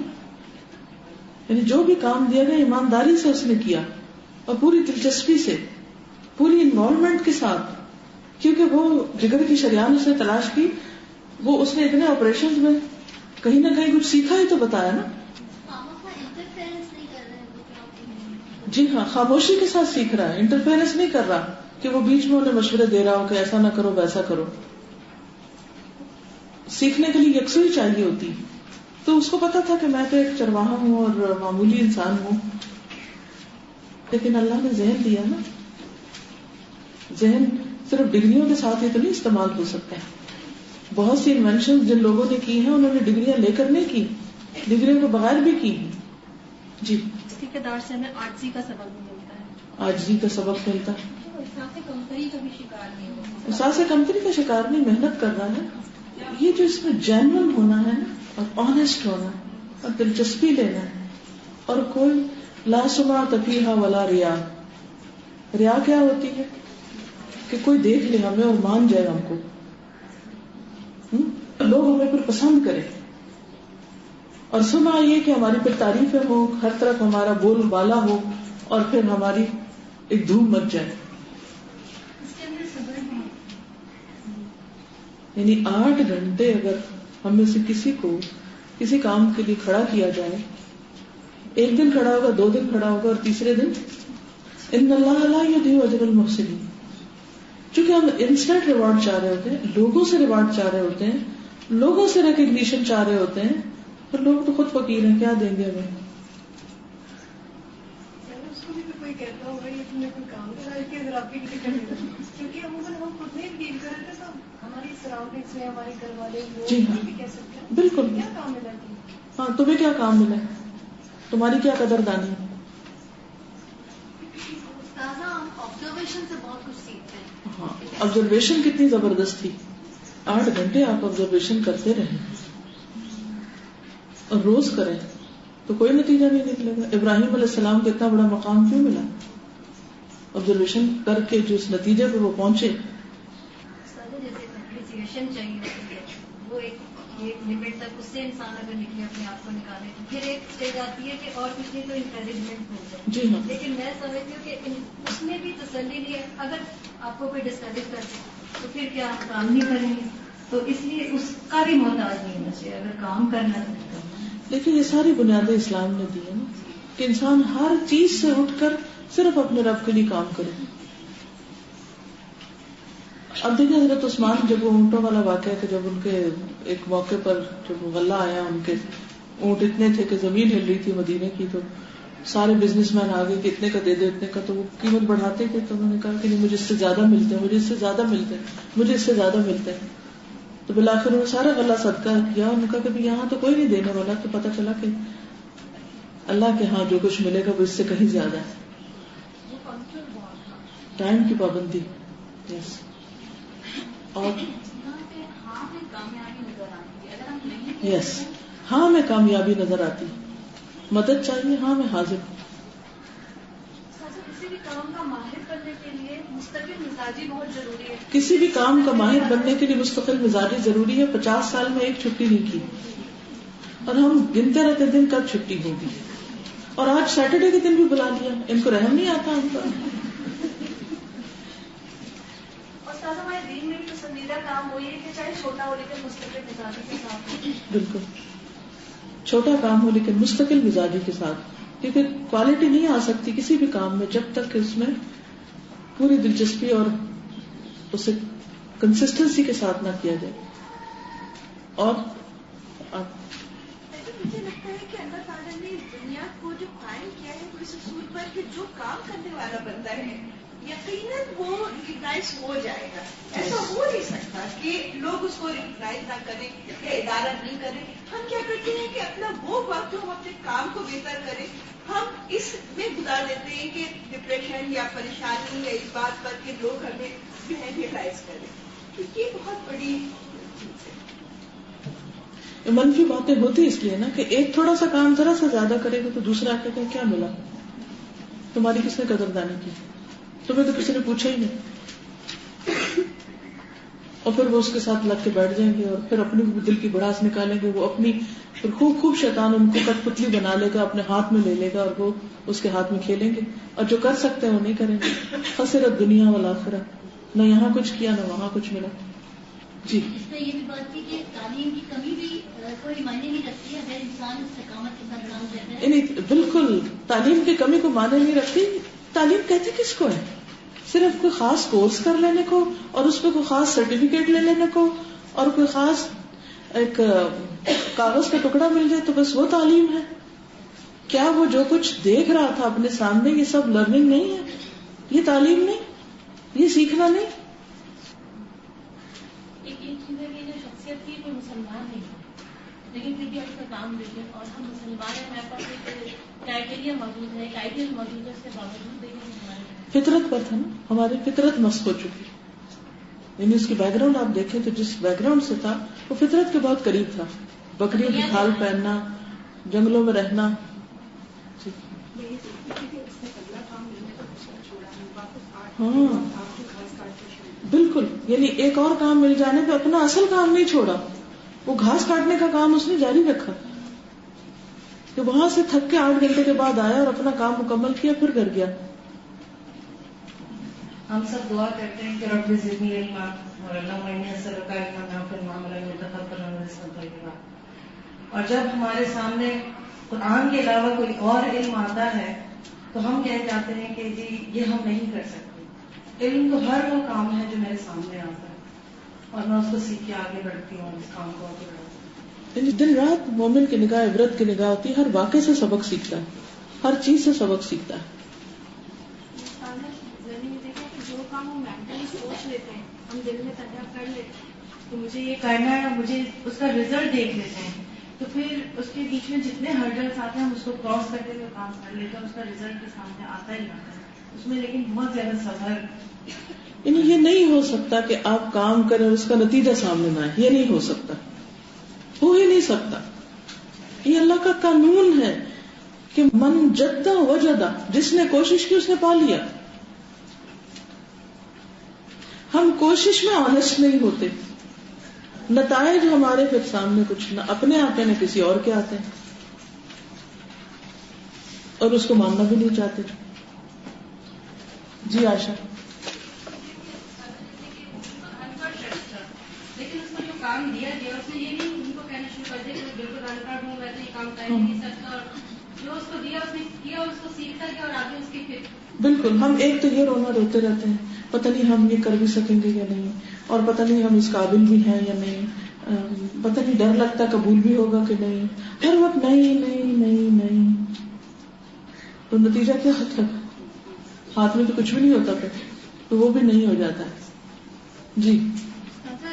یعنی جو بھی کام دیا گیا ایمانداری سے اس نے کیا اور پوری دلچسپی سے، پوری انوالومنٹ کے ساتھ، کیونکہ وہ جگر کی شریان اس نے تلاش کی، وہ اس نے اتنے آپریشن میں کہیں نہ کہیں کچھ سیکھا ہی تو بتایا نا۔ جی ہاں، خاموشی کے ساتھ سیکھ رہا ہے، انٹرفیئرنس نہیں کر رہا کہ وہ بیچ میں انہیں مشورے دے رہا ہو کہ ایسا نہ کرو ویسا کرو. سیکھنے کے لیے یکسوئی چاہیے ہوتی. تو اس کو پتا تھا کہ میں تو ایک چرواہا ہوں اور معمولی انسان ہوں، لیکن اللہ نے ذہن دیا نا. ذہن صرف ڈگریوں کے ساتھ ہی تو نہیں استعمال ہو سکتا ہے. بہت سی انوینشن جن لوگوں نے کی ہیں انہوں نے ڈگریاں لے کر نہیں کی، ڈگریوں کے بغیر بھی کی. جی، ٹھیکیدار سے ہمیں عاجزی کا سبق بھی ملتا ہے. عاجزی کا سبق ملتا ہے. احساس کمتری کا بھی شکار نہیں ہوتا. احساس کمتری کا شکار نہیں، محنت کرنا ہے. یہ جو اس میں جینون ہونا ہے نا، اور آنےسٹ ہونا ہے اور دلچسپی لینا ہے، اور کوئی لا سمعۃ فیہا ولا ریا. ریا کیا ہوتی ہے کہ کوئی دیکھ لے ہمیں اور مان جائے ہم کو، لوگ ہمیں پھر پسند کریں. اور سنا یہ کہ ہماری پھر تعریفیں ہو، ہر طرف ہمارا بول بالا ہو، اور پھر ہماری ایک دھوم مچ جائے. یعنی 8 گھنٹے اگر ہم میں سے کسی کو کسی کام کے لیے کھڑا کیا جائے، ایک دن کھڑا ہوگا، 2 دن کھڑا ہوگا، اور تیسرے دن ان اللہ لا یضیع اجر المحسنین. چونکہ ہم انسٹنٹ ریوارڈ چاہ رہے ہوتے ہیں، لوگوں سے ریوارڈ چاہ رہے ہوتے ہیں، لوگوں سے ریکگنیشن چاہ رہے ہوتے ہیں، اور لوگ تو خود فقیر ہیں، کیا دیں گے ہمیں. اس کو بھی کوئی کہتا ہوگا یہ تم نے کوئی کام کرا کہ اگر آپ بھی کریں، کیونکہ عموماً ہم خود نہیں ڈیل کر رہے تھے تو ہماری سراؤنڈنگس میں ہمارے گھر والے جی ہاں بھی کہہ سکتے ہیں بالکل. کیا کام ملا تھی. ہاں، تمہیں کیا کام ملا، تمہاری کیا قدر دانی. آبزرویشن سے بہت کچھ سیکھتے ہیں. ہاں، آبزرویشن کتنی زبردست تھی. 8 گھنٹے آپ آبزرویشن کرتے رہیں اور روز کریں تو کوئی نتیجہ نہیں نکلے گا. ابراہیم علیہ السلام کو اتنا بڑا مقام کیوں ملا؟ آبزرویشن کر کے جو اس نتیجے پہ وہ پہنچے. جیسے اپریسیشن چاہیے ہوتی ہے، وہ ایک لمٹ تک، اس سے انسان اگر نکلے اپنے آپ کو نکالے، پھر ایک اسٹیج آتی ہے کہ اور کچھ نہیں تو انکریجمنٹ مل جائے. جی ہاں، لیکن میں سمجھتی ہوں کہ اس میں بھی تسلی نہیں ہے. اگر آپ کو کوئی ڈسکریج کرتے تو پھر کیا کام نہیں کریں گے. تو اس لیے اس کا بھی محتاج نہیں ہونا چاہیے. اگر کام کرنا ہے تو لیکن یہ ساری بنیادیں اسلام نے دی ہے نا، کہ انسان ہر چیز سے اٹھ کر صرف اپنے رب کے لیے کام کرے. اب دیکھیں حضرت عثمان، جب وہ اونٹوں والا واقعہ کہ جب ان کے ایک موقع پر جب غلہ آیا، ان کے اونٹ اتنے تھے کہ زمین ہل رہی تھی مدینے کی، تو سارے بزنس مین آگے کہ اتنے کا دے دو، اتنے کا. تو وہ قیمت بڑھاتے تھے، تو انہوں نے کہا کہ نہیں، مجھے اس سے زیادہ ملتے ہیں، مجھے اس سے زیادہ ملتے ہیں، مجھے اس سے زیادہ ملتے ہیں. تو بالآخر انہوں نے سارا غلہ صدقہ کیا. ان کا کہ یہاں تو کوئی نہیں دینے والا. تو پتہ چلا کہ اللہ کے ہاں جو کچھ ملے گا وہ اس سے کہیں زیادہ ہے. ٹائم کی پابندی. یس. اور یس، ہاں میں کامیابی نظر آتی. مدد چاہیے، ہاں میں حاضر ہوں. کسی بھی کام کا ماہر بننے کے لیے مستقل مزاجی بہت ضروری ہے. کسی بھی کام کا ماہر بننے کے لیے مستقل مزاجی ضروری ہے. 50 سال میں ایک چھٹی نہیں کی، اور ہم گنتے رہتے دن کب چھٹی ہوگی. اور آج سیٹرڈے کے دن بھی بلا لیا. ان کو رحم نہیں آتا ان پر. اور ہمارے دین میں بھی پسندیدہ کام وہی ہے کہ چاہے چھوٹا ہو لیکن مستقل مزاجی کے ساتھ. بالکل، چھوٹا کام ہو لیکن مستقل مزاجی کے ساتھ. کیونکہ کوالٹی نہیں آ سکتی کسی بھی کام میں جب تک کہ اس میں پوری دلچسپی اور اسے کنسسٹنسی کے ساتھ نہ کیا جائے. اور مجھے لگتا ہے کہ اللہ تعالیٰ نے دنیا کو جو قائم کیا ہے وہ اس اصول پر کہ جو کام کرنے والا بندہ ہے یقیناً وہ ریکگنائز ہو جائے گا. ایسا ہو نہیں سکتا کہ لوگ اس کو ریکگنائز نہ کریں یا ادارہ نہیں کریں. ہم کیا کرتے ہیں کہ اپنا وہ وقت جو ہم اپنے کام کو بہتر کریں ہم اس میں گزار دیتے ہیں کہ ڈپریشن یا پریشانی یا اس بات پر کہ لوگ ہمیں جو ہے ریئلائز کریں. تو یہ بہت بڑی چیز ہے. منفی باتیں ہوتی اس لیے نا کہ ایک تھوڑا سا کام ذرا سا زیادہ کرے گا تو دوسرا کہتا ہے کیا ملا، تمہاری کس نے قدردانی کی، تمہیں تو کسی نے پوچھا ہی نہیں. اور پھر وہ اس کے ساتھ لگ کے بیٹھ جائیں گے اور پھر اپنی دل کی بڑاس نکالیں گے. وہ اپنی پھر خوب شیطان ان کو کٹ پتلی بنا لے گا، اپنے ہاتھ میں لے لے گا اور وہ اس کے ہاتھ میں کھیلیں گے. اور جو کر سکتے ہیں وہ نہیں کریں گے. خسرت دنیا والآخرہ، نہ یہاں کچھ کیا نہ وہاں کچھ ملا. جی اس میں یہ بھی بات تھی کہ تعلیم کی کمی بھی کوئی معنی نہیں رکھتی ہے اگر انسان استقامت کے ساتھ کام کرتا ہے. بالکل تعلیم کی کمی کو معنی نہیں رکھتی. تعلیم کہتے کس کو ہے؟ صرف کوئی خاص کورس کر لینے کو اور اس پہ کوئی خاص سرٹیفکیٹ لے لینے کو اور کوئی خاص ایک کاغذ کا ٹکڑا مل جائے تو بس وہ تعلیم ہے. کیا وہ جو کچھ دیکھ رہا تھا اپنے سامنے یہ سب لرننگ نہیں ہے؟ یہ تعلیم نہیں؟ یہ سیکھنا نہیں؟ ایک چیز ہے کہ جو شخصیت کی کوئی مسلمان نہیں لیکن پھر بھی اس کا کام دیکھیں اور ہم مسلمان ہیں ہمارے پاس ایک کرائٹیریا موجود ہے ایک آئیڈیل موجود ہے اس کے باوجود دیکھیں ہمارے فطرت پر تھا نا. ہماری فطرت مسخ ہو چکی یعنی اس کی بیک گراؤنڈ آپ دیکھیں تو جس بیک گراؤنڈ سے تھا وہ فطرت کے بہت قریب تھا. بکریوں کی کھال پہننا, جنگلوں میں رہنا. ہاں بالکل, یعنی ایک اور کام مل جانے پہ اپنا اصل کام نہیں چھوڑا, وہ گھاس کاٹنے کا کام اس نے جاری رکھا کہ وہاں سے تھک کے 8 گھنٹے کے بعد آیا اور اپنا کام مکمل کیا پھر گھر گیا. ہم سب دعا کرتے ہیں کہ رب زدنی علما ورحمنی اسألک علما نافعا وعملا متقبلا ورزقا طیبا. اور جب ہمارے سامنے قرآن کے علاوہ کوئی اور علم آتا ہے تو ہم کہہ جاتے ہیں کہ جی یہ ہم نہیں کر سکتے. علم تو ہر وہ کام ہے جو میرے سامنے آتا ہے اور میں اس کو سیکھ کے آگے بڑھتی ہوں, اس کام کو آگے بڑھتی ہوں. دن رات مومن کی نگاہ عبرت کی نگاہ ہوتی ہے, ہر واقعے سے سبق سیکھتا ہے, ہر چیز سے سبق سیکھتا ہے. جو کام ہم مینٹلی سوچ لیتے ہیں ہم دل میں تجربہ کر لیتے ہیں کہ مجھے یہ کرنا ہے, مجھے اس کا ریزلٹ دیکھ لیتے ہیں تو پھر اس کے بیچ میں جتنے ہرڈلس آتے ہیں ہم اس کو کراس کرتے ہوئے کام کر لیتے ہیں, اس کا ریزلٹ کے سامنے آتا ہی آتا ہے. اس میں لیکن بہت زیادہ صبر. یعنی یہ نہیں ہو سکتا کہ آپ کام کریں اور اس کا نتیجہ سامنے نہ آئے, یہ نہیں ہو سکتا, ہو ہی نہیں سکتا. یہ اللہ کا قانون ہے کہ من جدہ وجدہ, جس نے کوشش کی اس نے پا لیا. ہم کوشش میں آنےسٹ نہیں ہوتے, نتائج ہمارے پھر سامنے کچھ نہ اپنے آتے نہ کسی اور کے آتے ہیں اور اس کو ماننا بھی نہیں چاہتے. جی عائشہ. لیکن اس کو جو کام دیا گیا اس نے یہ نہیں ان کو کہنا شروع کر دیا کہ بالکل ان پڑھ ہوں میں تو یہ کام کر نہیں سکتا, اور جو اس کو دیا اس نے کیا اور اس کو سیکھتا گیا اور آگے اس کی پھر بالکل. ہم ایک تو یہ رونا روتے رہتے ہیں پتہ نہیں ہم یہ کر بھی سکیں گے یا نہیں, اور پتہ نہیں ہم اس قابل بھی ہیں یا نہیں, پتہ نہیں ڈر لگتا قبول بھی ہوگا کہ نہیں, ہر وقت نہیں نہیں نہیں نہیں. تو نتیجہ کیا ہوتا ہے؟ ہاتھ میں تو کچھ بھی نہیں ہوتا پھر, تو وہ بھی نہیں ہو جاتا ہے. جی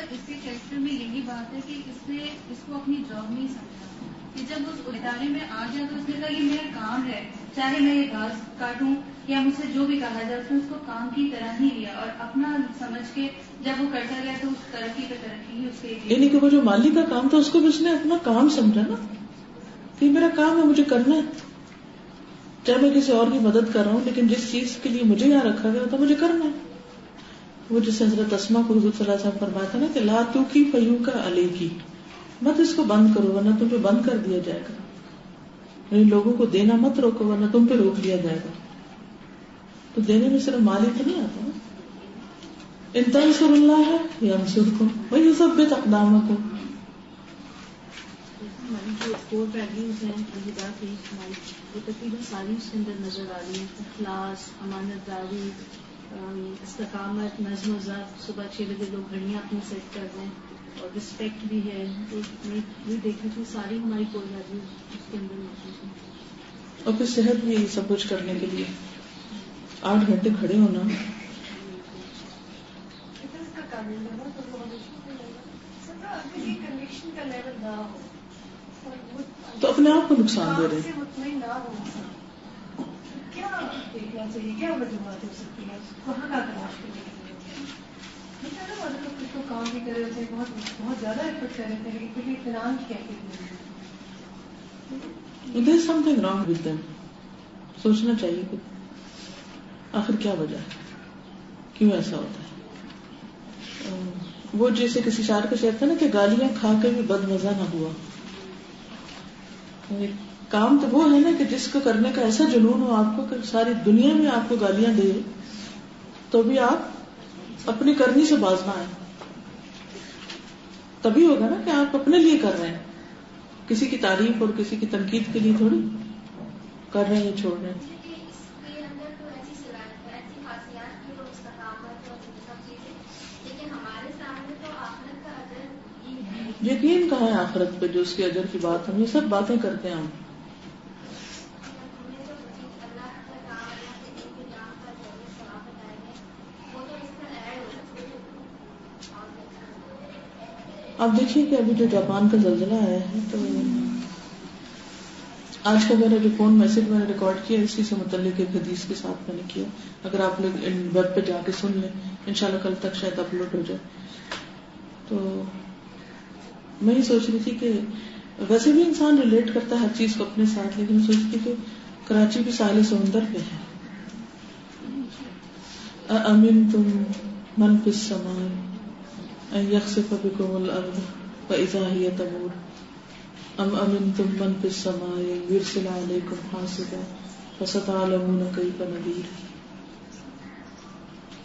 اس کے کیریکٹر میں یہی بات ہے کہ اس نے اس کو اپنی جاب نہیں سمجھا کہ جب اس ادارے میں آ گیا تو اس نے کہا یہ میرا کام ہے, چاہے میں یہ گھاس کاٹوں یا مجھ سے جو بھی کہا جائے, اس نے اس کو کام کی طرح ہی لیا اور اپنا سمجھ کے جب وہ کرتا گیا تو اس ترقی پہ ترقی ہی اس کے. یعنی کہ وہ جو مالی کا کام تھا اس کو بھی اس نے اپنا کام سمجھا نا, کہ میرا کام ہے, مجھے کرنا ہے, چاہے میں کسی اور کی مدد کر رہا ہوں لیکن جس چیز کے لیے مجھے یہاں رکھا گیا تھا مجھے کرنا ہے. وہ جس حضرت اسما کو حضور صلی اللہ علیہ وسلم فرمایا تھا نا کہ لا تو کی فیو کا علی کی, مت اس کو بند کرو ورنہ تم پہ بند کر دیا جائے گا. یعنی لوگوں کو دینا مت روکو ورنہ تم پہ روک دیا جائے گا. تو دینے میں صرف مال ہی تو نہیں آتا نا. ان تنصر اللہ ہے ینصرکم ویثبت اقدامکم. ہماری جو کور ویلیوز ہیں اہداف ہیں ہماری, وہ تقریباً ساری اس کے اندر نظر آ رہی ہیں. اخلاص, امانت داری, استقامت, نظم و ضبط, صبح 6 بجے لوگ گھڑیاں اپنی سیٹ کر دیں, اور رسپیکٹ بھی ہے. تو میں یہ دیکھ رہی تھی ساری ہماری کور ویلیوز اس کے اندر موجود ہیں. اور پھر صحت بھی سب کچھ کرنے کے لیے 8 گھنٹے کھڑے ہونا, کنوکشن کا لیول نہ ہو تو اپنے آپ کو نقصان دے رہے ہیں. مطمئن نہ ہو, کیا دیکھنا چاہیے, کیا وجوہات ہو سکتی ہیں, کہاں کا تلاش کرنے کے لیے کو کام بھی کر رہے تھے, بہت زیادہ ایفرٹ کر رہے تھے, لیکن پھر بھی اطمینان کی کیفیت نہیں. There is something wrong with them. سوچنا چاہیے کہ آخر کیا وجہ ہے, کیوں ایسا ہوتا ہے. وہ جیسے کسی شاعر کا شعر تھا نا کہ گالیاں کھا کے بھی بد مزہ نہ ہوا. کام تو وہ ہے نا کہ جس کو کرنے کا ایسا جنون ہو آپ کو کہ ساری دنیا میں آپ کو گالیاں دے تو بھی آپ اپنی کرنی سے باز نہ آئے. تبھی ہوگا نا کہ آپ اپنے لیے کر رہے ہیں, کسی کی تعریف اور کسی کی تنقید کے لیے تھوڑی کر رہے ہیں, چھوڑ رہے ہیں. یقین کہاں ہے آخرت پہ جو اس کے اجر کی بات, ہم یہ سب باتیں کرتے ہیں. ہم آپ دیکھیے کہ ابھی جو جاپان کا زلزلہ آیا ہے, تو آج کا میرا جو فون میسج میں نے ریکارڈ کیا اسی سے متعلق ایک حدیث کے ساتھ میں نے کیا. اگر آپ لوگ ویب پہ جا کے سن لیں, انشاءاللہ کل تک شاید اپلوڈ ہو جائے. تو میں یہ سوچ رہی تھی کہ ویسے بھی انسان ریلیٹ کرتا ہے ہر چیز کو اپنے ساتھ, لیکن سوچتی کہ کراچی بھی ساحل سمندر پہ ہے. اَأَمِنْتُمْ مَنْ فِي السَّمَاءِ أَنْ يَخْسِفَ بِكُمُ الْأَرْضَ فَإِذَا هِيَ تَمُورُ أَمْ أَمِنْتُمْ مَنْ فِي السَّمَاءِ أَنْ يُرْسِلَ عَلَيْكُمْ حَاصِبًا فَسَتَعْلَمُونَ كَيْفَ نَذِيرِ.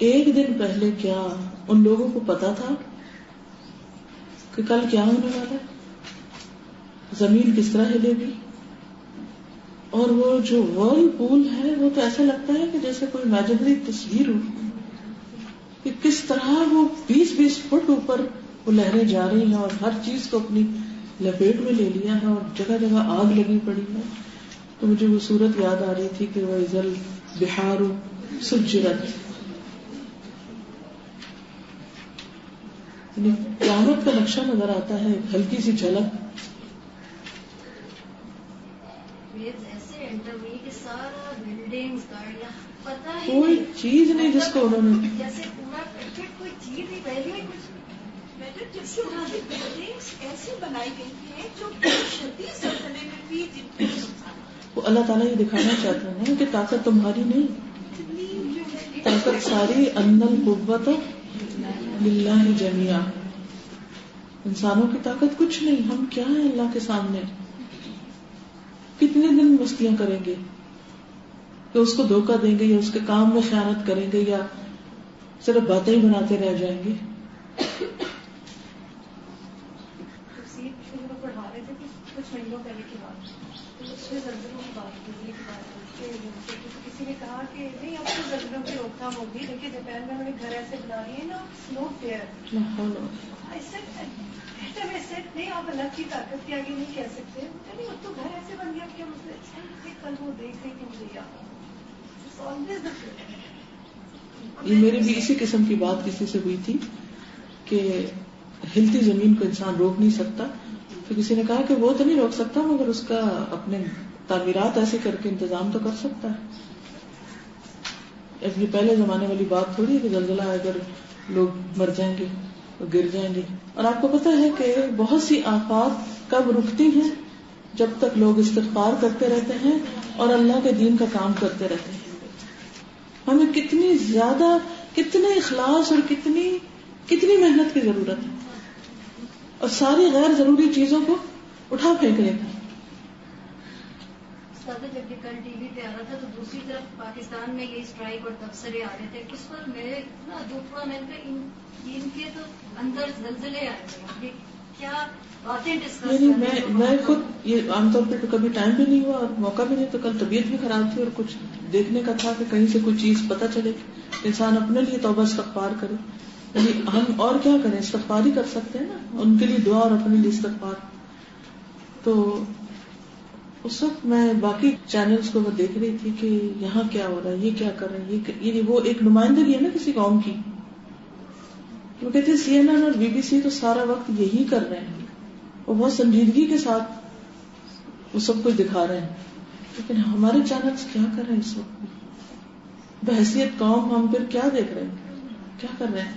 ایک دن پہلے کیا ان لوگوں کو پتا تھا کہ کل کیا ہونے والا ہے, زمین کس طرح ہلے گی, اور وہ جو ورل پول ہے وہ تو ایسا لگتا ہے کہ جیسے کوئی امیجنری تصویر ہو, کہ کس طرح وہ 20-20 فٹ اوپر وہ لہریں جا رہی ہیں اور ہر چیز کو اپنی لپیٹ میں لے لیا ہے اور جگہ جگہ آگ لگی پڑی ہے. تو مجھے وہ صورت یاد آ رہی تھی کہ وَإِذَا الْبِحَارُ سُجِّرَتْ, یعنی قیامت کا نقشہ نظر آتا ہے, ہلکی سی جھلک. سارا بلڈنگز گاڑیاں پتا ہی کوئی چیز نہیں جس کو انہوں نے جیسے پورا کوئی چیز نہیں پہلے کچھ. میڈم جب سے وہاں کی بلڈنگس ایسی بنائی گئی ہیں جو شدید زلزلے میں بھی جن کو وہ اللہ تعالیٰ یہ دکھانا چاہتے ہیں کہ طاقت تمہاری نہیں, طاقت ساری ان القوت للہ جميعا. انسانوں کی طاقت کچھ نہیں, ہم کیا ہیں اللہ کے سامنے. کتنے دن مستیاں کریں گے کہ اس کو دھوکہ دیں گے یا اس کے کام میں خیانت کریں گے یا صرف باتیں ہی بناتے رہ جائیں گے. پڑھا رہے تھے کچھ مہینوں پہلے کی بات, اس میں زلزلوں کی بات بجلی کی بات, کسی نے کہا کہ نہیں اب تو زلزلوں کی روک تھام ہوگی. دیکھیے جاپان میں انہوں نے گھر ایسے بنا لیے نا سنو فیئر. نہیں آپ اللہ کی طاقت کے آگے نہیں کہہ سکتے, نہیں اب تو گھر ایسے بن گیا کہ مجھے کل وہ دیکھ رہے کہ مجھے یاد. یہ میری بھی اسی قسم کی بات کسی سے ہوئی تھی کہ ہلتی زمین کو انسان روک نہیں سکتا. تو کسی نے کہا کہ وہ تو نہیں روک سکتا مگر اس کا اپنے تعمیرات ایسے کر کے انتظام تو کر سکتا ہے. اب یہ پہلے زمانے والی بات تھوڑی ہے کہ زلزلہ اگر لوگ مر جائیں گے گر جائیں گے. اور آپ کو پتا ہے کہ بہت سی آفات کب رکتی ہیں, جب تک لوگ استغفار کرتے رہتے ہیں اور اللہ کے دین کا کام کرتے رہتے ہیں. ہمیں کتنی زیادہ, کتنے اخلاص اور کتنی محنت کی ضرورت ہے, اور ساری غیر ضروری چیزوں کو اٹھا پھینک رہے ہیں. جب یہ کل ٹی وی پہ آ رہا تھا تو دوسری طرف پاکستان میں یہ اسٹرائک اور تبصرے آ رہے تھے, اس پر میرے اتنا دکھ ہوا. میں نے ان کے تو اندر زلزلے آئے تھے, کیا باتیں ڈسکس. میں خود یہ عام طور پہ تو کبھی ٹائم بھی نہیں ہوا اور موقع بھی نہیں, تو کل طبیعت بھی خراب تھی اور کچھ دیکھنے کا تھا کہ کہیں سے کوئی چیز پتہ چلے, انسان اپنے لیے توبہ استغفار کرے. یعنی ہم اور کیا کریں, استغفار ہی کر سکتے ہیں نا, ان کے لیے دعا اور اپنے لیے استغفار. تو اس وقت میں باقی چینلز کو وہ دیکھ رہی تھی کہ یہاں کیا ہو رہا ہے, یہ کیا کر رہے ہیں, یہ وہ ایک نمائندگی ہے نا کسی قوم کی. وہ کہتے ہیں CNN اور BBC تو سارا وقت یہی کر رہے ہیں, وہ بہت سنجیدگی کے ساتھ وہ سب کچھ دکھا رہے ہیں, لیکن ہمارے چینلز کیا کر رہے ہیں اس وقت بحیثیت قوم؟ ہم پھر کیا دیکھ رہے ہیں, کیا کر رہے ہیں؟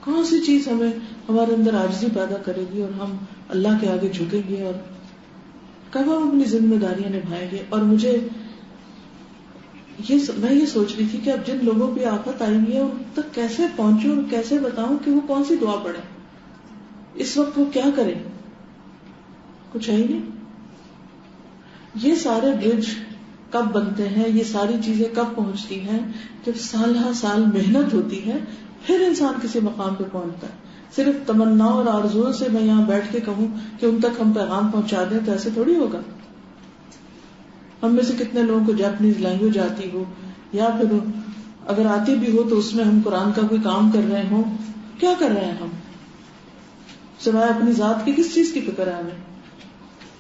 کون سی چیز ہمیں ہمارے اندر عاجزی پیدا کرے گی اور ہم اللہ کے آگے جھکیں گے, اور کب ہم اپنی ذمہ داریاں نبھائیں گے؟ اور میں یہ سوچ رہی تھی کہ اب جن لوگوں پہ آفت آئی ہے ان تک کیسے پہنچوں اور کیسے بتاؤں کہ وہ کون سی دعا پڑھیں, اس وقت وہ کیا کریں, کچھ ہے ہی نہیں. یہ سارے برج کب بنتے ہیں, یہ ساری چیزیں کب پہنچتی ہیں؟ جب سال ہر سال محنت ہوتی ہے, پھر انسان کسی مقام پہ پہنچتا ہے. صرف تمنا اور آرزوؤں سے میں یہاں بیٹھ کے کہوں کہ ان تک ہم پیغام پہنچا دیں تو ایسے تھوڑی ہوگا. ہم میں سے کتنے لوگوں کو جاپنیز لینگویج آتی ہو, یا پھر اگر آتی بھی ہو تو اس میں ہم قرآن کا کوئی کام کر رہے ہوں. کیا کر رہے ہیں ہم سوائے اپنی ذات کی؟ کس چیز کی فکر ہے ہمیں؟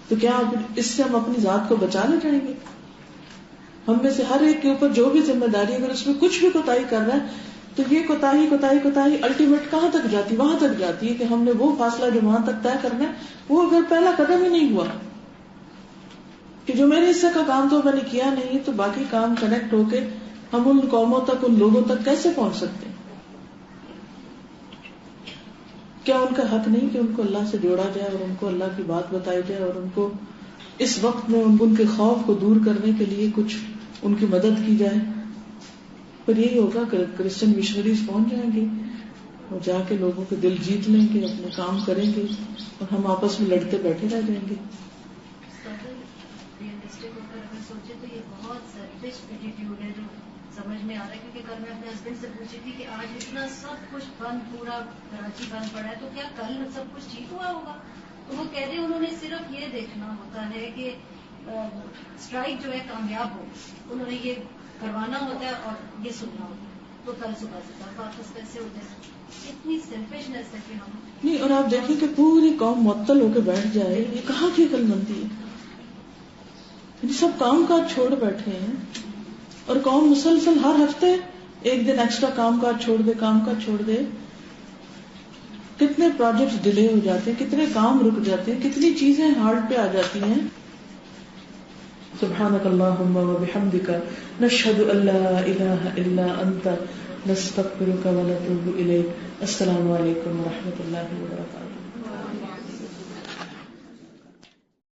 تو کیا اس سے ہم اپنی ذات کو بچا لے جائیں گے؟ ہم میں سے ہر ایک کے اوپر جو بھی ذمہ داری, اگر اس میں کچھ بھی کوتاہی کر رہا ہے تو یہ کوتاہی الٹیمیٹ کہاں تک جاتی؟ وہاں تک جاتی ہے کہ ہم نے وہ فاصلہ جو وہاں تک طے کرنا ہے وہ اگر پہلا قدم ہی نہیں ہوا کہ جو میرے حصے کا کام تو میں نے کیا نہیں, تو باقی کام کنیکٹ ہو کے ہم ان قوموں تک, ان لوگوں تک کیسے پہنچ سکتے ہیں؟ کیا ان کا حق نہیں کہ ان کو اللہ سے جوڑا جائے اور ان کو اللہ کی بات بتائی جائے اور ان کو اس وقت میں ان کے خوف کو دور کرنے کے لیے کچھ ان کی مدد کی جائے؟ پھر یہی ہوگا کہ کرسچن مشنریز پہنچ جائیں گے اور جا کے لوگوں کے دل جیت لیں گے, اپنے کام کریں گے, اور ہم آپس میں لڑتے بیٹھے رہ جائیں گے. سوچے تو یہ بہت سیلفش ایٹیٹیوڈ ہے جو سمجھ میں آ رہا ہے, کیونکہ کل میں اپنے ہسبینڈ سے پوچھی تھی کہ آج اتنا سب کچھ بند, پورا کراچی بند پڑا ہے, تو کیا کل سب کچھ ٹھیک ہوا ہوگا؟ تو وہ کہہ رہے انہوں نے صرف یہ دیکھنا ہوتا ہے کہ اسٹرائک جو ہے کامیاب ہو, انہوں نے یہ کروانا ہوتا ہے اور یہ سننا ہوتا ہے, تو کل صبح سے کل واپس کیسے ہو جائے. اتنی سیلفشنس ہے کہ ہم نہیں. اور آپ دیکھیں کہ پوری قوم معطل ہو کے بیٹھ جائے, یہ کہاں کی عقل مندی ہے؟ سب کام کاج چھوڑ بیٹھے ہیں اور قوم مسلسل ہر ہفتے ایک دن ایکسٹرا کام کاج چھوڑ دے. کتنے پروجیکٹس ڈیلے ہو جاتے ہیں, کتنے کام رک جاتے ہیں, کتنی چیزیں ہارڈ پہ آ جاتی ہیں. سبحانک اللہم و بحمدک نشہد ان لا الہ الا انت نستغفرک و نتوب الیک. السلام علیکم و رحمۃ اللہ وبرکاتہ.